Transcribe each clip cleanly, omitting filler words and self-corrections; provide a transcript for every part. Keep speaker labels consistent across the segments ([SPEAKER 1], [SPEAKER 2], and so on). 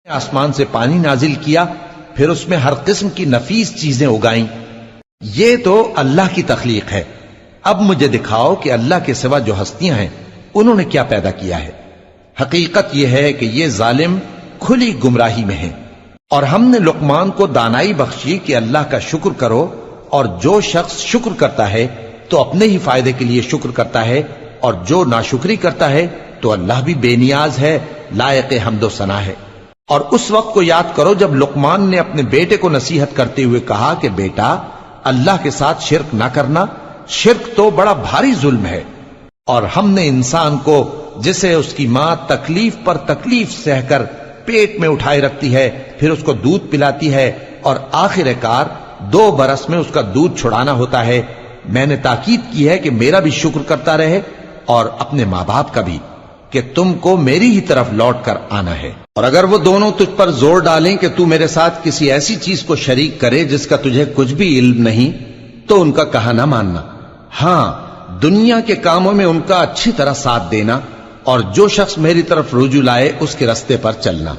[SPEAKER 1] آسمان سے پانی نازل کیا، پھر اس میں ہر قسم کی نفیس چیزیں اگائیں۔ یہ تو اللہ کی تخلیق ہے۔ اب مجھے دکھاؤ کہ اللہ کے سوا جو ہستیاں ہیں انہوں نے کیا پیدا کیا ہے۔ حقیقت یہ ہے کہ یہ ظالم کھلی گمراہی میں ہیں۔ اور ہم نے لقمان کو دانائی بخشی کہ اللہ کا شکر کرو، اور جو شخص شکر کرتا ہے تو اپنے ہی فائدے کے لیے شکر کرتا ہے، اور جو ناشکری کرتا ہے تو اللہ بھی بے نیاز ہے، لائق حمد و ثنا ہے۔ اور اس وقت کو یاد کرو جب لقمان نے اپنے بیٹے کو نصیحت کرتے ہوئے کہا کہ بیٹا، اللہ کے ساتھ شرک نہ کرنا، شرک تو بڑا بھاری ظلم ہے۔ اور ہم نے انسان کو، جسے اس کی ماں تکلیف پر تکلیف سہ کر پیٹ میں اٹھائے رکھتی ہے، پھر اس کو دودھ پلاتی ہے، اور آخر کار 2 برس میں اس کا دودھ چھڑانا ہوتا ہے، میں نے تاکید کی ہے کہ میرا بھی شکر کرتا رہے اور اپنے ماں باپ کا بھی، کہ تم کو میری ہی طرف لوٹ کر آنا ہے۔ اور اگر وہ دونوں تجھ پر زور ڈالیں کہ تو میرے ساتھ کسی ایسی چیز کو شریک کرے جس کا تجھے کچھ بھی علم نہیں، تو ان کا کہا نہ ماننا۔ ہاں، دنیا کے کاموں میں ان کا اچھی طرح ساتھ دینا، اور جو شخص میری طرف رجوع لائے اس کے رستے پر چلنا۔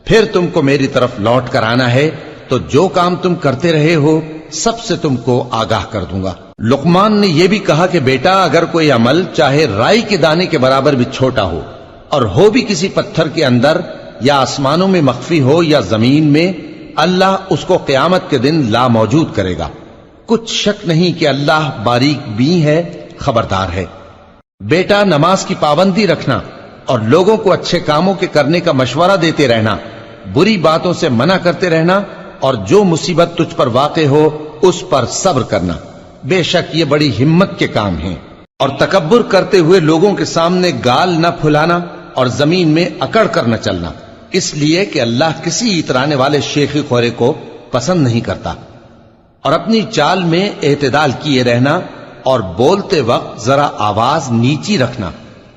[SPEAKER 1] پھر تم کو میری طرف لوٹ کر آنا ہے، تو جو کام تم کرتے رہے ہو سب سے تم کو آگاہ کر دوں گا۔ لقمان نے یہ بھی کہا کہ بیٹا، اگر کوئی عمل چاہے رائی کے دانے کے برابر بھی چھوٹا ہو، اور ہو بھی کسی پتھر کے اندر یا آسمانوں میں مخفی ہو یا زمین میں، اللہ اس کو قیامت کے دن لا موجود کرے گا۔ کچھ شک نہیں کہ اللہ باریک بین ہے، خبردار ہے۔ بیٹا، نماز کی پابندی رکھنا اور لوگوں کو اچھے کاموں کے کرنے کا مشورہ دیتے رہنا، بری باتوں سے منع کرتے رہنا، اور جو مصیبت تجھ پر واقع ہو اس پر صبر کرنا، بے شک یہ بڑی ہمت کے کام ہیں۔ اور تکبر کرتے ہوئے لوگوں کے سامنے گال نہ پھلانا اور زمین میں اکڑ کر نہ چلنا، اس لیے کہ اللہ کسی اترانے والے شیخی خورے کو پسند نہیں کرتا۔ اور اپنی چال میں اعتدال کیے رہنا، اور بولتے وقت ذرا آواز نیچی رکھنا،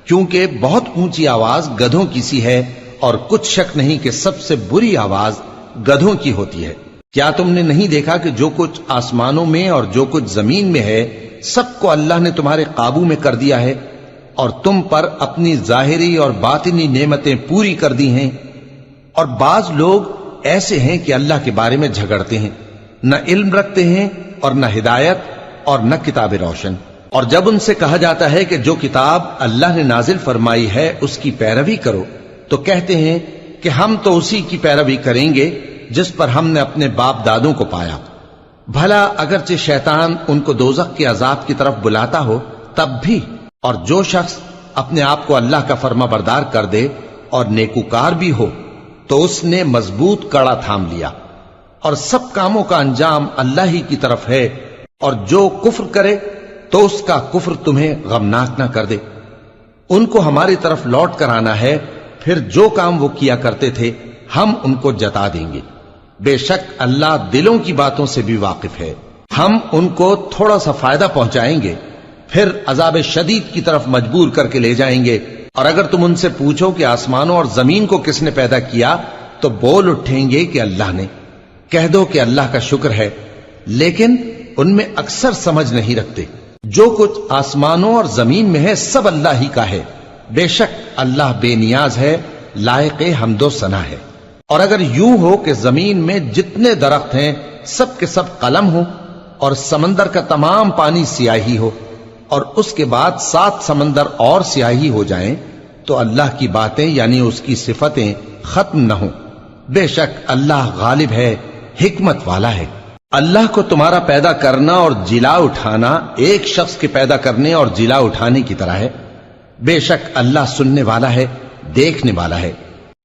[SPEAKER 1] کیونکہ بہت اونچی آواز گدھوں کی سی ہے، اور کچھ شک نہیں کہ سب سے بری آواز گدھوں کی ہوتی ہے۔ کیا تم نے نہیں دیکھا کہ جو کچھ آسمانوں میں اور جو کچھ زمین میں ہے سب کو اللہ نے تمہارے قابو میں کر دیا ہے، اور تم پر اپنی ظاہری اور باطنی نعمتیں پوری کر دی ہیں۔ اور بعض لوگ ایسے ہیں کہ اللہ کے بارے میں جھگڑتے ہیں، نہ علم رکھتے ہیں اور نہ ہدایت اور نہ کتاب روشن۔ اور جب ان سے کہا جاتا ہے کہ جو کتاب اللہ نے نازل فرمائی ہے اس کی پیروی کرو، تو کہتے ہیں کہ ہم تو اسی کی پیروی کریں گے جس پر ہم نے اپنے باپ دادوں کو پایا۔ بھلا اگرچہ شیطان ان کو دوزخ کے عذاب کی طرف بلاتا ہو تب بھی۔ اور جو شخص اپنے آپ کو اللہ کا فرما بردار کر دے اور نیکوکار بھی ہو تو اس نے مضبوط کڑا تھام لیا، اور سب کاموں کا انجام اللہ ہی کی طرف ہے۔ اور جو کفر کرے تو اس کا کفر تمہیں غمناک نہ کر دے۔ ان کو ہماری طرف لوٹ کر آنا ہے، پھر جو کام وہ کیا کرتے تھے ہم ان کو جتا دیں گے۔ بے شک اللہ دلوں کی باتوں سے بھی واقف ہے۔ ہم ان کو تھوڑا سا فائدہ پہنچائیں گے، پھر عذاب شدید کی طرف مجبور کر کے لے جائیں گے۔ اور اگر تم ان سے پوچھو کہ آسمانوں اور زمین کو کس نے پیدا کیا، تو بول اٹھیں گے کہ اللہ نے۔ کہہ دو کہ اللہ کا شکر ہے، لیکن ان میں اکثر سمجھ نہیں رکھتے۔ جو کچھ آسمانوں اور زمین میں ہے سب اللہ ہی کا ہے، بے شک اللہ بے نیاز ہے، لائق حمد و ثنا ہے۔ اور اگر یوں ہو کہ زمین میں جتنے درخت ہیں سب کے سب قلم ہو، اور سمندر کا تمام پانی سیاہی ہو، اور اس کے بعد 7 سمندر اور سیاہی ہو جائیں، تو اللہ کی باتیں یعنی اس کی صفتیں ختم نہ ہوں۔ بے شک اللہ غالب ہے، حکمت والا ہے۔ اللہ کو تمہارا پیدا کرنا اور جلا اٹھانا ایک شخص کے پیدا کرنے اور جلا اٹھانے کی طرح ہے۔ بے شک اللہ سننے والا ہے، دیکھنے والا ہے۔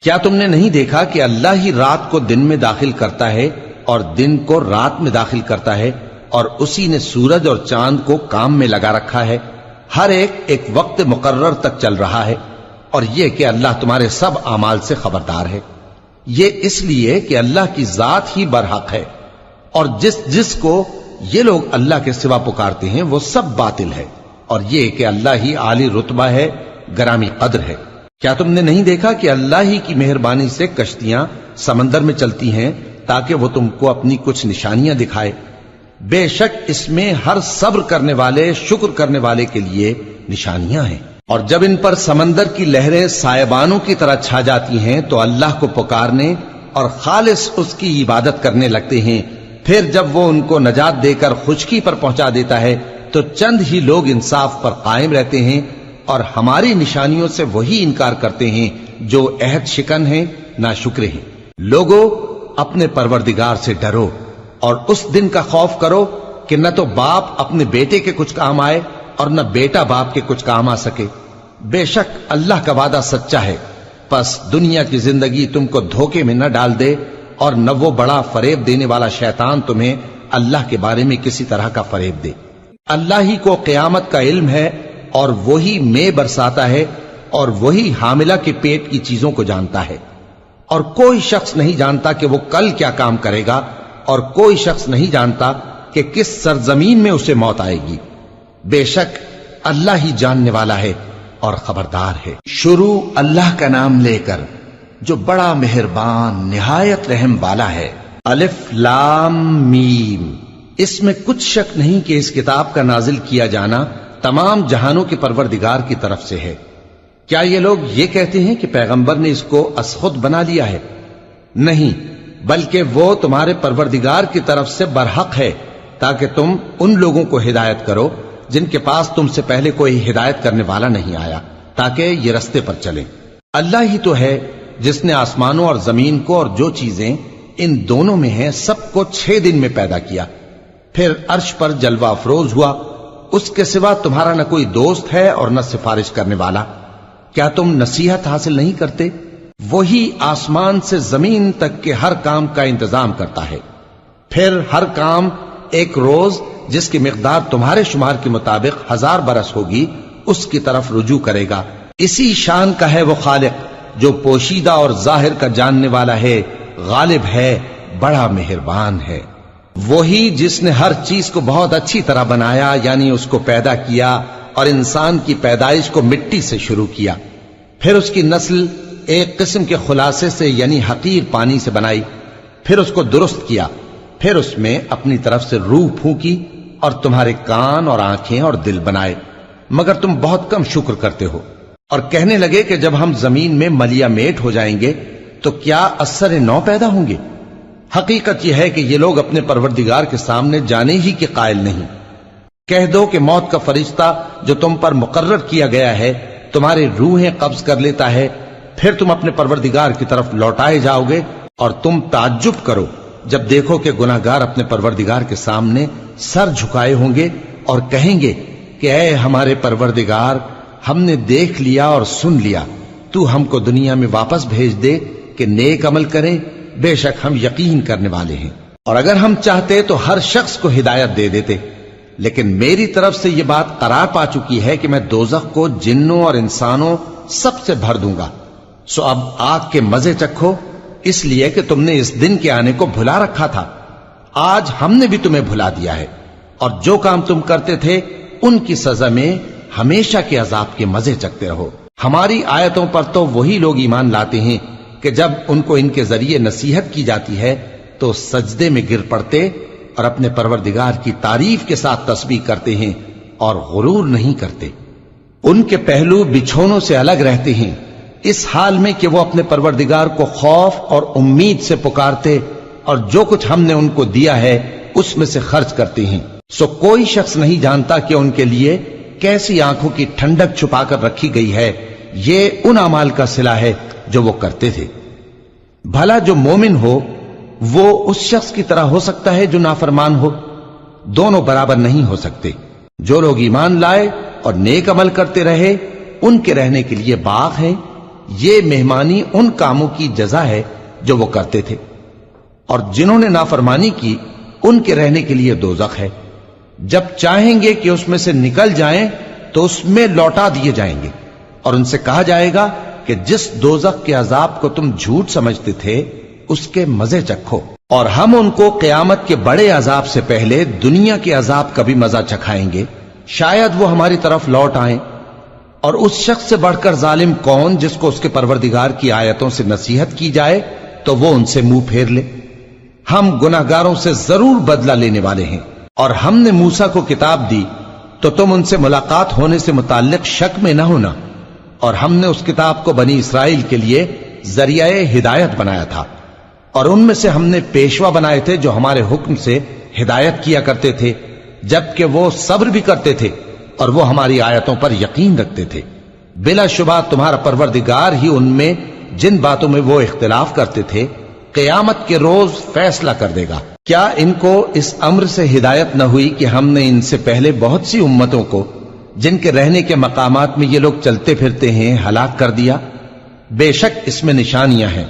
[SPEAKER 1] کیا تم نے نہیں دیکھا کہ اللہ ہی رات کو دن میں داخل کرتا ہے اور دن کو رات میں داخل کرتا ہے، اور اسی نے سورج اور چاند کو کام میں لگا رکھا ہے، ہر ایک وقت مقرر تک چل رہا ہے۔ اور یہ کہ اللہ تمہارے سب اعمال سے خبردار ہے۔ یہ اس لیے کہ اللہ کی ذات ہی برحق ہے، اور جس کو یہ لوگ اللہ کے سوا پکارتے ہیں وہ سب باطل ہے۔ اور یہ کہ اللہ ہی عالی رتبہ ہے، گرامی قدر ہے۔ کیا تم نے نہیں دیکھا کہ اللہ ہی کی مہربانی سے کشتیاں سمندر میں چلتی ہیں تاکہ وہ تم کو اپنی کچھ نشانیاں دکھائے؟ بے شک اس میں ہر صبر کرنے والے، شکر کرنے والے کے لیے نشانیاں ہیں۔ اور جب ان پر سمندر کی لہریں سائبانوں کی طرح چھا جاتی ہیں تو اللہ کو پکارنے اور خالص اس کی عبادت کرنے لگتے ہیں، پھر جب وہ ان کو نجات دے کر خشکی پر پہنچا دیتا ہے تو چند ہی لوگ انصاف پر قائم رہتے ہیں، اور ہماری نشانیوں سے وہی انکار کرتے ہیں جو عہد شکن ہیں، ناشکرے ہیں۔ لوگو، اپنے پروردگار سے ڈرو اور اس دن کا خوف کرو کہ نہ تو باپ اپنے بیٹے کے کچھ کام آئے اور نہ بیٹا باپ کے کچھ کام آ سکے۔ بے شک اللہ کا وعدہ سچا ہے، پس دنیا کی زندگی تم کو دھوکے میں نہ ڈال دے، اور نہ وہ بڑا فریب دینے والا شیطان تمہیں اللہ کے بارے میں کسی طرح کا فریب دے۔ اللہ ہی کو قیامت کا علم ہے، اور وہی میں برساتا ہے، اور وہی حاملہ کے پیٹ کی چیزوں کو جانتا ہے، اور کوئی شخص نہیں جانتا کہ وہ کل کیا کام کرے گا، اور کوئی شخص نہیں جانتا کہ کس سرزمین میں اسے موت آئے گی۔ بے شک اللہ ہی جاننے والا ہے اور خبردار ہے۔ شروع اللہ کا نام لے کر جو بڑا مہربان نہایت رحم والا ہے۔ الف لام میم۔ اس میں کچھ شک نہیں کہ اس کتاب کا نازل کیا جانا تمام جہانوں کے پروردگار کی طرف سے ہے۔ کیا یہ لوگ یہ کہتے ہیں کہ پیغمبر نے اس کو از خود بنا لیا ہے؟ نہیں، بلکہ وہ تمہارے پروردگار کی طرف سے برحق ہے، تاکہ تم ان لوگوں کو ہدایت کرو جن کے پاس تم سے پہلے کوئی ہدایت کرنے والا نہیں آیا، تاکہ یہ رستے پر چلیں۔ اللہ ہی تو ہے جس نے آسمانوں اور زمین کو اور جو چیزیں ان دونوں میں ہیں سب کو 6 دن میں پیدا کیا، پھر عرش پر جلوہ افروز ہوا۔ اس کے سوا تمہارا نہ کوئی دوست ہے اور نہ سفارش کرنے والا۔ کیا تم نصیحت حاصل نہیں کرتے؟ وہی آسمان سے زمین تک کے ہر کام کا انتظام کرتا ہے، پھر ہر کام ایک روز جس کی مقدار تمہارے شمار کے مطابق 1000 برس ہوگی اس کی طرف رجوع کرے گا۔ اسی شان کا ہے وہ خالق جو پوشیدہ اور ظاہر کا جاننے والا ہے، غالب ہے، بڑا مہربان ہے۔ وہی جس نے ہر چیز کو بہت اچھی طرح بنایا، یعنی اس کو پیدا کیا، اور انسان کی پیدائش کو مٹی سے شروع کیا، پھر اس کی نسل ایک قسم کے خلاصے سے یعنی حقیر پانی سے بنائی، پھر اس کو درست کیا، پھر اس میں اپنی طرف سے روح پھونکی، اور تمہارے کان اور آنکھیں اور دل بنائے، مگر تم بہت کم شکر کرتے ہو۔ اور کہنے لگے کہ جب ہم زمین میں ملیا میٹ ہو جائیں گے تو کیا اثر نو پیدا ہوں گے؟ حقیقت یہ ہے کہ یہ لوگ اپنے پروردگار کے سامنے جانے ہی کے قائل نہیں۔ کہہ دو کہ موت کا فرشتہ جو تم پر مقرر کیا گیا ہے تمہاری روحیں قبض کر لیتا ہے، پھر تم اپنے پروردگار کی طرف لوٹائے جاؤ گے، اور تم تعجب کرو جب دیکھو کہ گناہگار اپنے پروردگار کے سامنے سر جھکائے ہوں گے اور کہیں گے کہ اے ہمارے پروردگار، ہم نے دیکھ لیا اور سن لیا، تو ہم کو دنیا میں واپس بھیج دے کہ نیک عمل کریں، بے شک ہم یقین کرنے والے ہیں۔ اور اگر ہم چاہتے تو ہر شخص کو ہدایت دے دیتے، لیکن میری طرف سے یہ بات قرار پا چکی ہے کہ میں دوزخ کو جنوں اور انسانوں سب سے بھر دوں گا، سو اب آگ کے مزے چکھو، اس لیے کہ تم نے اس دن کے آنے کو بھلا رکھا تھا۔ آج ہم نے بھی تمہیں بھلا دیا ہے، اور جو کام تم کرتے تھے ان کی سزا میں ہمیشہ کے عذاب کے مزے چکتے رہو۔ ہماری آیتوں پر تو وہی لوگ ایمان لاتے ہیں کہ جب ان کو ان کے ذریعے نصیحت کی جاتی ہے تو سجدے میں گر پڑتے اور اپنے پروردگار کی تعریف کے ساتھ تسبیح کرتے ہیں اور غرور نہیں کرتے۔ ان کے پہلو بچھونوں سے الگ رہتے ہیں، اس حال میں کہ وہ اپنے پروردگار کو خوف اور امید سے پکارتے اور جو کچھ ہم نے ان کو دیا ہے اس میں سے خرچ کرتے ہیں۔ سو کوئی شخص نہیں جانتا کہ ان کے لیے کیسی آنکھوں کی ٹھنڈک چھپا کر رکھی گئی ہے، یہ ان اعمال کا صلہ ہے جو وہ کرتے تھے۔ بھلا جو مومن ہو وہ اس شخص کی طرح ہو سکتا ہے جو نافرمان ہو؟ دونوں برابر نہیں ہو سکتے۔ جو لوگ ایمان لائے اور نیک عمل کرتے رہے ان کے رہنے کے لیے باغ ہے، یہ مہمانی ان کاموں کی جزا ہے جو وہ کرتے تھے، اور جنہوں نے نافرمانی کی ان کے رہنے کے لیے دوزخ ہے، جب چاہیں گے کہ اس میں سے نکل جائیں تو اس میں لوٹا دیے جائیں گے، اور ان سے کہا جائے گا کہ جس دوزخ کے عذاب کو تم جھوٹ سمجھتے تھے اس کے مزے چکھو، اور ہم ان کو قیامت کے بڑے عذاب سے پہلے دنیا کے عذاب کا بھی مزہ چکھائیں گے، شاید وہ ہماری طرف لوٹ آئیں۔ اور اس شخص سے بڑھ کر ظالم کون جس کو اس کے پروردگار کی آیتوں سے نصیحت کی جائے تو وہ ان سے منہ پھیر لے۔ ہم گناہگاروں سے ضرور بدلہ لینے والے ہیں۔ اور ہم نے موسیٰ کو کتاب دی تو تم ان سے ملاقات ہونے سے متعلق شک میں نہ ہونا، اور ہم نے اس کتاب کو بنی اسرائیل کے لیے ذریعہ ہدایت بنایا تھا۔ اور ان میں سے ہم نے پیشوا بنائے تھے جو ہمارے حکم سے ہدایت کیا کرتے تھے، جبکہ وہ صبر بھی کرتے تھے اور وہ ہماری آیتوں پر یقین رکھتے تھے۔ بلا شبہ تمہارا پروردگار ہی ان میں جن باتوں میں وہ اختلاف کرتے تھے قیامت کے روز فیصلہ کر دے گا۔ کیا ان کو اس امر سے ہدایت نہ ہوئی کہ ہم نے ان سے پہلے بہت سی امتوں کو جن کے رہنے کے مقامات میں یہ لوگ چلتے پھرتے ہیں ہلاک کر دیا؟ بے شک اس میں نشانیاں ہیں،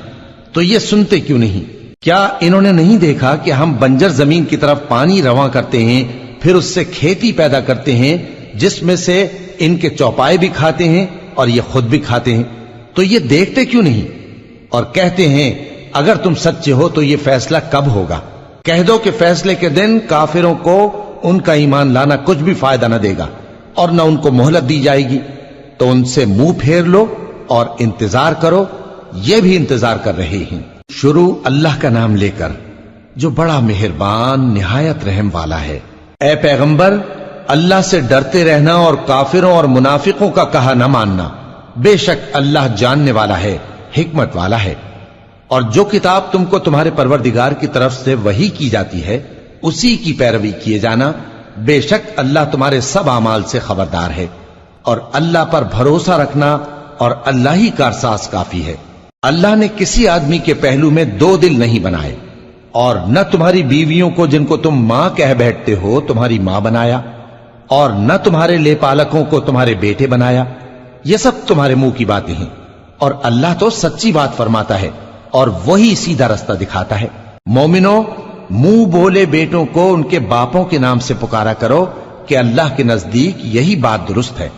[SPEAKER 1] تو یہ سنتے کیوں نہیں؟ کیا انہوں نے نہیں دیکھا کہ ہم بنجر زمین کی طرف پانی رواں کرتے ہیں، پھر اس سے کھیتی پیدا کرتے ہیں جس میں سے ان کے چوپائے بھی کھاتے ہیں اور یہ خود بھی کھاتے ہیں، تو یہ دیکھتے کیوں نہیں؟ اور کہتے ہیں اگر تم سچے ہو تو یہ فیصلہ کب ہوگا؟ کہہ دو کہ فیصلے کے دن کافروں کو ان کا ایمان لانا کچھ بھی فائدہ نہ دے گا اور نہ ان کو مہلت دی جائے گی، تو ان سے منہ پھیر لو اور انتظار کرو، یہ بھی انتظار کر رہے ہیں۔ شروع اللہ کا نام لے کر جو بڑا مہربان نہایت رحم والا ہے۔ اے پیغمبر، اللہ سے ڈرتے رہنا اور کافروں اور منافقوں کا کہا نہ ماننا، بے شک اللہ جاننے والا ہے، حکمت والا ہے۔ اور جو کتاب تم کو تمہارے پروردگار کی طرف سے وحی کی جاتی ہے اسی کی پیروی کیے جانا، بے شک اللہ تمہارے سب اعمال سے خبردار ہے۔ اور اللہ پر بھروسہ رکھنا اور اللہ ہی کارساز کافی ہے۔ اللہ نے کسی آدمی کے پہلو میں دو دل نہیں بنائے، اور نہ تمہاری بیویوں کو جن کو تم ماں کہہ بیٹھتے ہو تمہاری ماں بنایا، اور نہ تمہارے لے پالکوں کو تمہارے بیٹے بنایا۔ یہ سب تمہارے منہ کی باتیں ہیں، اور اللہ تو سچی بات فرماتا ہے اور وہی سیدھا رستہ دکھاتا ہے۔ مومنو، منہ بولے بیٹوں کو ان کے باپوں کے نام سے پکارا کرو کہ اللہ کے نزدیک یہی بات درست ہے۔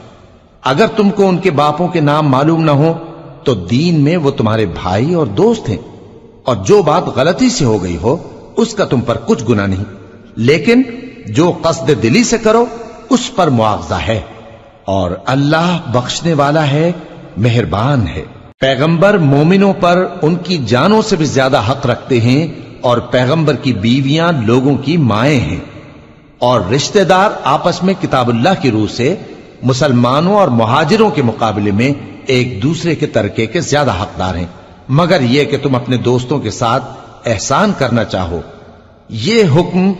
[SPEAKER 1] اگر تم کو ان کے باپوں کے نام معلوم نہ ہو تو دین میں وہ تمہارے بھائی اور دوست ہیں، اور جو بات غلطی سے ہو گئی ہو اس کا تم پر کچھ گناہ نہیں، لیکن جو قصد دلی سے کرو اس پر مواخذہ ہے، اور اللہ بخشنے والا ہے، مہربان ہے۔ پیغمبر مومنوں پر ان کی جانوں سے بھی زیادہ حق رکھتے ہیں، اور پیغمبر کی بیویاں لوگوں کی مائیں ہیں، اور رشتہ دار آپس میں کتاب اللہ کی روح سے مسلمانوں اور مہاجروں کے مقابلے میں ایک دوسرے کے ترکے کے زیادہ حقدار ہیں، مگر یہ کہ تم اپنے دوستوں کے ساتھ احسان کرنا چاہو۔ یہ حکم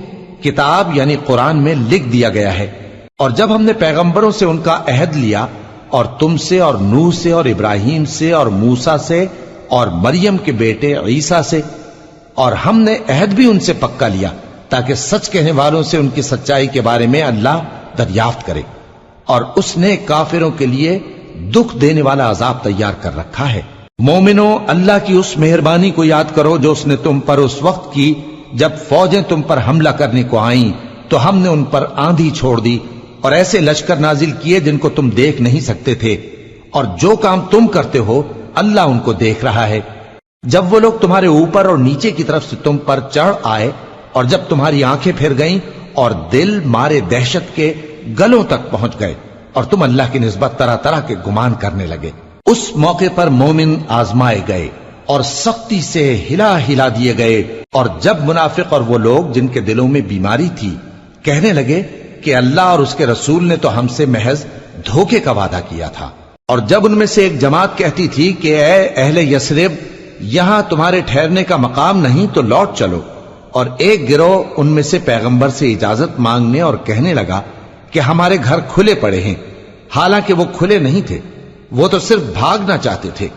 [SPEAKER 1] کتاب یعنی قرآن میں لکھ دیا گیا ہے۔ اور جب ہم نے پیغمبروں سے ان کا عہد لیا، اور تم سے اور نوح سے اور ابراہیم سے اور موسیٰ سے اور مریم کے بیٹے عیسیٰ سے، اور ہم نے عہد بھی ان سے پکا لیا تاکہ سچ کہنے والوں سے ان کی سچائی کے بارے میں اللہ دریافت کرے، اور اس نے کافروں کے لیے دکھ دینے والا عذاب تیار کر رکھا ہے۔ مومنو، اللہ کی اس مہربانی کو یاد کرو جو اس نے تم پر اس وقت کی جب فوجیں تم پر حملہ کرنے کو آئیں تو ہم نے ان پر آندھی چھوڑ دی اور ایسے لشکر نازل کیے جن کو تم دیکھ نہیں سکتے تھے، اور جو کام تم کرتے ہو اللہ ان کو دیکھ رہا ہے۔ جب وہ لوگ تمہارے اوپر اور نیچے کی طرف سے تم پر چڑھ آئے، اور جب تمہاری آنکھیں پھر گئیں اور دل مارے دہشت کے گلوں تک پہنچ گئے، اور تم اللہ کی نسبت طرح طرح کے گمان کرنے لگے، اس موقع پر مومن آزمائے گئے اور سختی سے ہلا ہلا دیے گئے۔ اور جب منافق اور وہ لوگ جن کے دلوں میں بیماری تھی کہنے لگے کہ اللہ اور اس کے رسول نے تو ہم سے محض دھوکے کا وعدہ کیا تھا، اور جب ان میں سے ایک جماعت کہتی تھی کہ اے اہل یثرب، یہاں تمہارے ٹھہرنے کا مقام نہیں تو لوٹ چلو، اور ایک گروہ ان میں سے پیغمبر سے اجازت مانگنے اور کہنے لگا کہ ہمارے گھر کھلے پڑے ہیں، حالانکہ وہ کھلے نہیں تھے، وہ تو صرف بھاگنا چاہتے تھے۔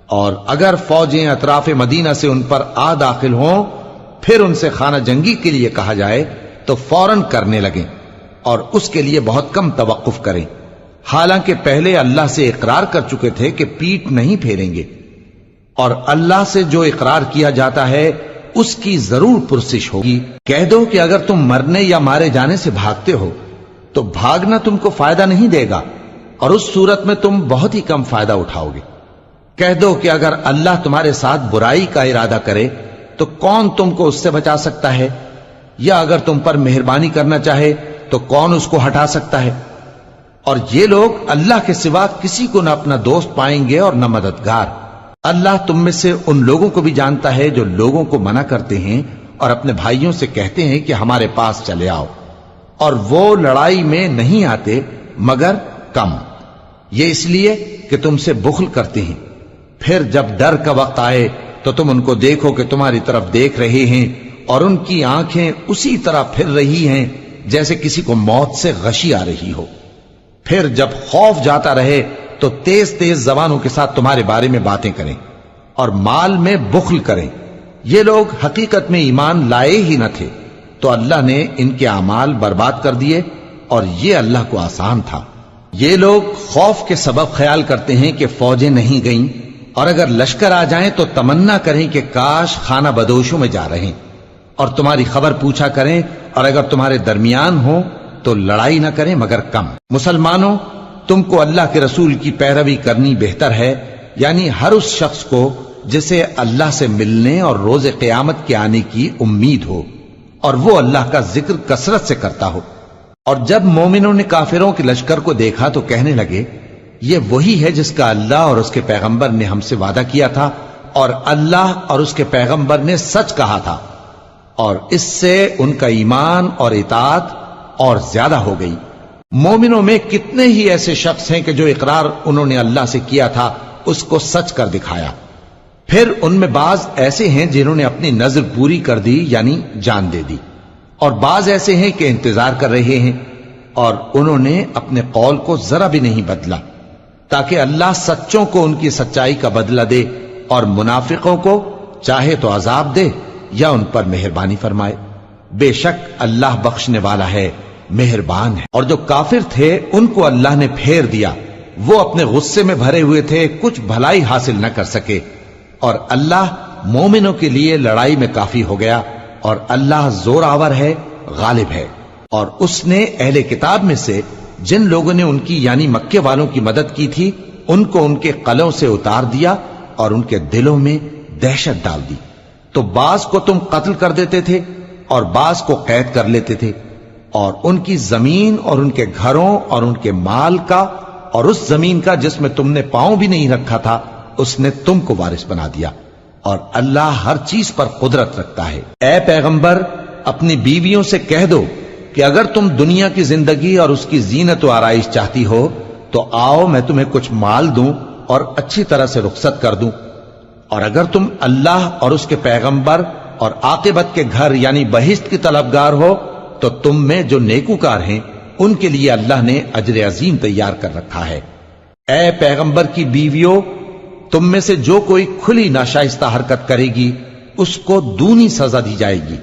[SPEAKER 1] اور اگر فوجیں اطراف مدینہ سے ان پر آ داخل ہوں پھر ان سے خانہ جنگی کے لیے کہا جائے تو فوراً کرنے لگیں، اور اس کے لیے بہت کم توقف کریں، حالانکہ پہلے اللہ سے اقرار کر چکے تھے کہ پیٹ نہیں پھیریں گے، اور اللہ سے جو اقرار کیا جاتا ہے اس کی ضرور پرسش ہوگی۔ کہہ دو کہ اگر تم مرنے یا مارے جانے سے بھاگتے ہو تو بھاگنا تم کو فائدہ نہیں دے گا، اور اس صورت میں تم بہت ہی کم فائدہ اٹھاؤ گے۔ کہہ دو کہ اگر اللہ تمہارے ساتھ برائی کا ارادہ کرے تو کون تم کو اس سے بچا سکتا ہے، یا اگر تم پر مہربانی کرنا چاہے تو کون اس کو ہٹا سکتا ہے۔ اور یہ لوگ اللہ کے سوا کسی کو نہ اپنا دوست پائیں گے اور نہ مددگار۔ اللہ تم میں سے ان لوگوں کو بھی جانتا ہے جو لوگوں کو منع کرتے ہیں اور اپنے بھائیوں سے کہتے ہیں کہ ہمارے پاس چلے آؤ، اور وہ لڑائی میں نہیں آتے مگر کم، یہ اس لیے کہ تم سے بخل کرتے ہیں۔ پھر جب ڈر کا وقت آئے تو تو تم ان کو دیکھو کہ تمہاری طرف دیکھ رہے ہیں اور ان کی آنکھیں اسی طرح پھر رہی ہیں جیسے کسی کو موت سے غشی آ رہی ہو۔ پھر جب خوف جاتا رہے تو تیز تیز زبانوں کے ساتھ تمہارے بارے میں باتیں کریں اور مال میں بخل کریں۔ یہ لوگ حقیقت میں ایمان لائے ہی نہ تھے، تو اللہ نے ان کے اعمال برباد کر دیے، اور یہ اللہ کو آسان تھا۔ یہ لوگ خوف کے سبب خیال کرتے ہیں کہ فوجیں نہیں گئیں، اور اگر لشکر آ جائیں تو تمنا کریں کہ کاش خانہ بدوشوں میں جا رہیں، اور تمہاری خبر پوچھا کریں، اور اگر تمہارے درمیان ہو تو لڑائی نہ کریں مگر کم۔ مسلمانوں، تم کو اللہ کے رسول کی پیروی کرنی بہتر ہے، یعنی ہر اس شخص کو جسے اللہ سے ملنے اور روز قیامت کے آنے کی امید ہو، اور وہ اللہ کا ذکر کثرت سے کرتا ہو۔ اور جب مومنوں نے کافروں کے لشکر کو دیکھا تو کہنے لگے، یہ وہی ہے جس کا اللہ اور اس کے پیغمبر نے ہم سے وعدہ کیا تھا، اور اللہ اور اس کے پیغمبر نے سچ کہا تھا، اور اس سے ان کا ایمان اور اطاعت اور زیادہ ہو گئی۔ مومنوں میں کتنے ہی ایسے شخص ہیں کہ جو اقرار انہوں نے اللہ سے کیا تھا اس کو سچ کر دکھایا۔ پھر ان میں بعض ایسے ہیں جنہوں نے اپنی نظر پوری کر دی، یعنی جان دے دی، اور بعض ایسے ہیں کہ انتظار کر رہے ہیں، اور انہوں نے اپنے قول کو ذرا بھی نہیں بدلا، تاکہ اللہ سچوں کو ان کی سچائی کا بدلہ دے، اور منافقوں کو چاہے تو عذاب دے یا ان پر مہربانی فرمائے۔ بے شک اللہ بخشنے والا ہے، مہربان ہے۔ اور جو کافر تھے ان کو اللہ نے پھیر دیا، وہ اپنے غصے میں بھرے ہوئے تھے، کچھ بھلائی حاصل نہ کر سکے، اور اللہ مومنوں کے لیے لڑائی میں کافی ہو گیا، اور اللہ زور آور ہے، غالب ہے۔ اور اس نے اہل کتاب میں سے جن لوگوں نے ان کی یعنی مکے والوں کی مدد کی تھی، ان کو ان کے قلعوں سے اتار دیا اور ان کے دلوں میں دہشت ڈال دی، تو بعض کو تم قتل کر دیتے تھے اور بعض کو قید کر لیتے تھے، اور ان کی زمین اور ان کے گھروں اور ان کے مال کا اور اس زمین کا جس میں تم نے پاؤں بھی نہیں رکھا تھا اس نے تم کو وارث بنا دیا، اور اللہ ہر چیز پر قدرت رکھتا ہے۔ اے پیغمبر، اپنی بیویوں سے کہہ دو کہ اگر تم دنیا کی زندگی اور اس کی زینت و آرائش چاہتی ہو تو آؤ میں تمہیں کچھ مال دوں اور اچھی طرح سے رخصت کر دوں، اور اگر تم اللہ اور اس کے پیغمبر اور عاقبت کے گھر یعنی بہشت کی طلبگار ہو تو تم میں جو نیکوکار ہیں ان کے لیے اللہ نے اجر عظیم تیار کر رکھا ہے۔ اے پیغمبر کی بیویوں، تم میں سے جو کوئی کھلی ناشائستہ حرکت کرے گی اس کو دونی سزا دی جائے گی،